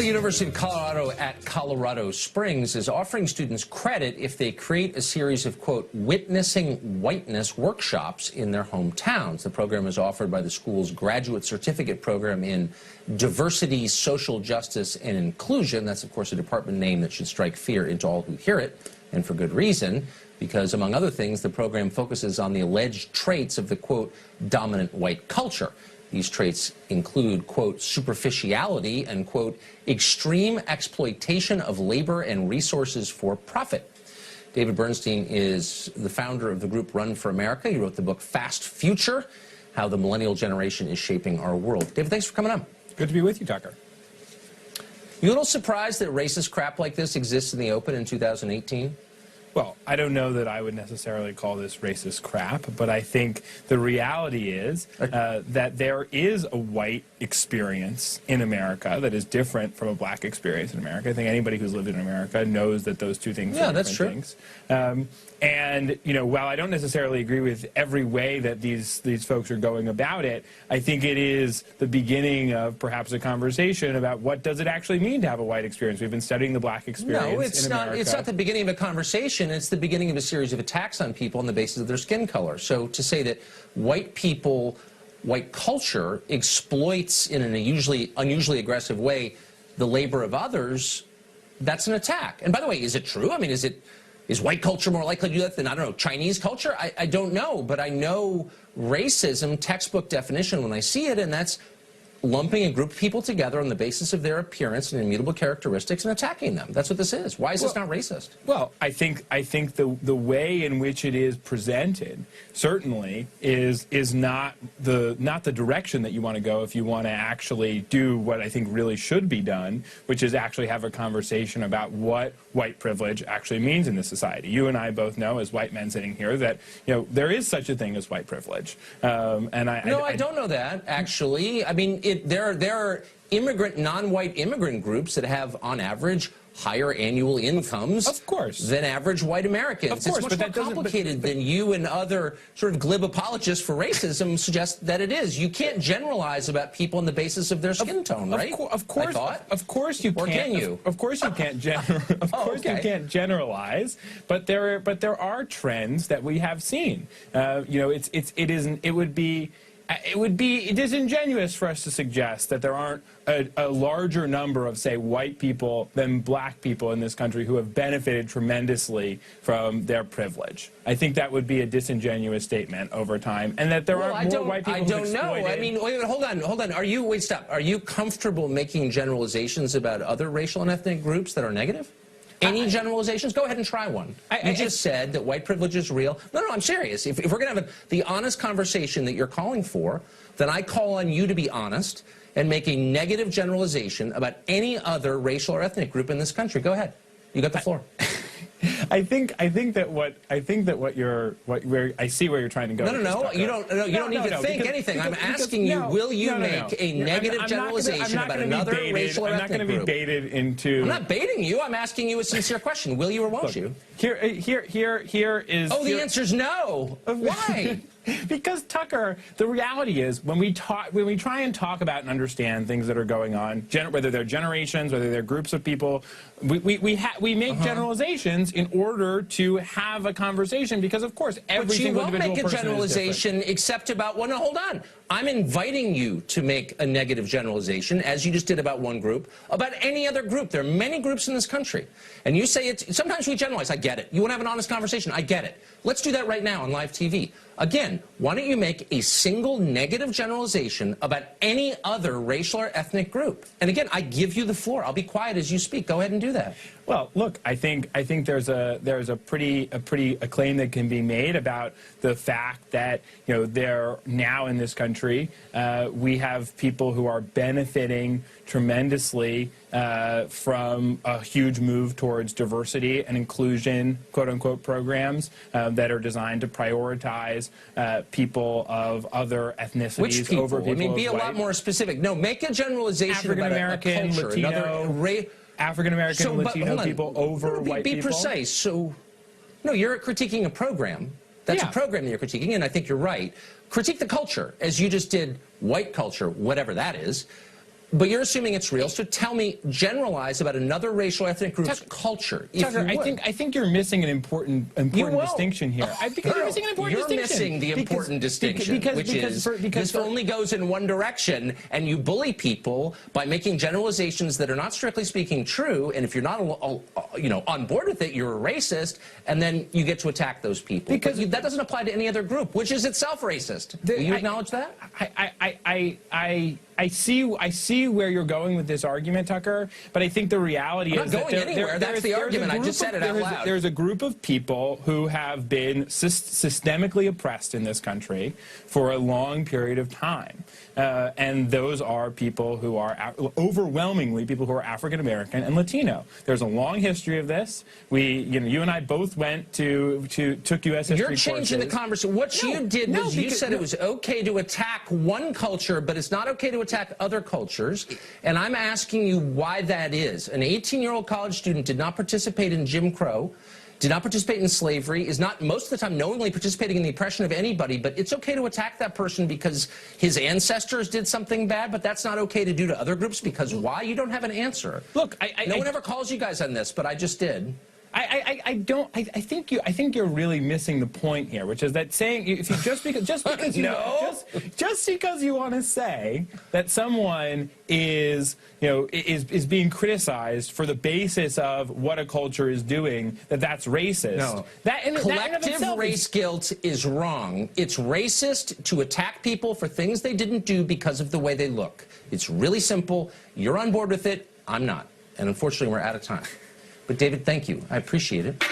The University of Colorado at Colorado Springs is offering students credit if they create a series of, quote, witnessing whiteness workshops in their hometowns. The program is offered by the school's graduate certificate program in diversity, social justice, and inclusion. That's, of course, a department name that should strike fear into all who hear it, and for good reason, because, among other things, the program focuses on the alleged traits of the, quote, dominant white culture. These traits include, quote, superficiality and, quote, extreme exploitation of labor and resources for profit. David Bernstein is the founder of the group Run for America. He wrote the book Fast Future, How the Millennial Generation is Shaping Our World. David, thanks for coming on. Good to be with you, Tucker. You a little surprised that racist crap like this exists in the open in 2018? Well, I don't know that I would necessarily call this racist crap, but I think the reality is that there is a white experience in America that is different from a black experience in America. I think anybody who's lived in America knows that those two things are different things. And, you know, while I don't necessarily agree with every way that these folks are going about it, I think it is the beginning of perhaps a conversation about what does it actually mean to have a white experience. We've been studying the black experience in America. It's not the beginning of a conversation. It's the beginning of a series of attacks on people on the basis of their skin color. So to say that white people, white culture exploits in an unusually aggressive way the labor of others, that's an attack. And by the way, is it true? I mean, is white culture more likely to do that than, I don't know, Chinese culture? I don't know, but I know racism, textbook definition when I see it, and that's lumping a group of people together on the basis of their appearance and immutable characteristics and attacking them. That's what this is. Why is this not racist? Well, I think the way in which it is presented certainly is not the direction that you want to go if you want to actually do what I think really should be done, which is actually have a conversation about what white privilege actually means in this society. You and I both know, as white men sitting here, that there is such a thing as white privilege. I don't know that, actually. I mean, there are non-white immigrant groups that have, on average, higher annual incomes than average white Americans. It's much more complicated than you and other sort of glib apologists for racism suggest that it is. You can't generalize about people on the basis of their skin tone, right? Of course you can't. Or can you? Of course you can't. You can't generalize. But there are trends that we have seen. It would be disingenuous for us to suggest that there aren't a larger number of, say, white people than black people in this country who have benefited tremendously from their privilege. I think that would be a disingenuous statement over time, and that there are more white people who exploited. I don't know. I mean, wait, hold on. Stop. Are you comfortable making generalizations about other racial and ethnic groups that are negative? Any generalizations? Go ahead and try one. You just said that white privilege is real. No, I'm serious. If we're going to have the honest conversation that you're calling for, then I call on you to be honest and make a negative generalization about any other racial or ethnic group in this country. Go ahead. You got the floor. I see where you're trying to go. No. You don't need to think anything. I'm asking you, will you make a negative generalization about another racial or ethnic group? I'm not going to be baited into. I'm not baiting you. I'm asking you a sincere question. Will you or won't you? Here is. Oh, the answer's no. Why? Because, Tucker, the reality is when we try and talk about and understand things that are going on, whether they're generations, whether they're groups of people, we make generalizations in order to have a conversation, because, of course, every single individual person is different. But you won't make a generalization except about, well, no, hold on. I'm inviting you to make a negative generalization, as you just did about one group, about any other group. There are many groups in this country. And you say sometimes we generalize. I get it. You want to have an honest conversation. I get it. Let's do that right now on live TV. Again, why don't you make a single negative generalization about any other racial or ethnic group? And again, I give you the floor. I'll be quiet as you speak. Go ahead and do that. Well, look, I think there's a claim that can be made about the fact that there now in this country we have people who are benefiting tremendously from a huge move towards diversity and inclusion, quote-unquote, programs that are designed to prioritize people of other ethnicities. Which people? Over people. I mean, be a lot more specific. No, make a generalization about a culture, Latino, African-American and Latino people over white people. Be precise. So, no, you're critiquing a program. That's a program that you're critiquing, and I think you're right. Critique the culture, as you just did white culture, whatever that is. But you're assuming it's real, so tell me, generalize about another racial ethnic group's culture. Tucker, I think you're missing an important distinction here. I think you're missing an important distinction. You're missing the important distinction, which is this only goes in one direction, and you bully people by making generalizations that are not strictly speaking true. And if you're not, on board with it, you're a racist, and then you get to attack those people. Because that doesn't apply to any other group, which is itself racist. Will you acknowledge that? I see where you're going with this argument, Tucker, but I think the reality is that that's the argument. I just said it out loud. There's a group of people who have been systemically oppressed in this country for a long period of time. And those are people who are overwhelmingly people who are African American and Latino. There's a long history of this. You and I both went took U.S. history courses. You're changing the conversation. What you did was you said it was okay to attack one culture, but it's not okay to attack other cultures. And I'm asking you why that is. An 18-year-old college student did not participate in Jim Crow, did not participate in slavery, is not most of the time knowingly participating in the oppression of anybody, but it's okay to attack that person because his ancestors did something bad, but that's not okay to do to other groups because why? You don't have an answer. Look, no one ever calls you guys on this, but I just did. I think you're really missing the point here, which is that saying if you just because you want to say that someone is being criticized for the basis of what a culture is doing, that's racist. No. Collective race guilt is wrong. It's racist to attack people for things they didn't do because of the way they look. It's really simple. You're on board with it. I'm not. And unfortunately, we're out of time. But David, thank you. I appreciate it.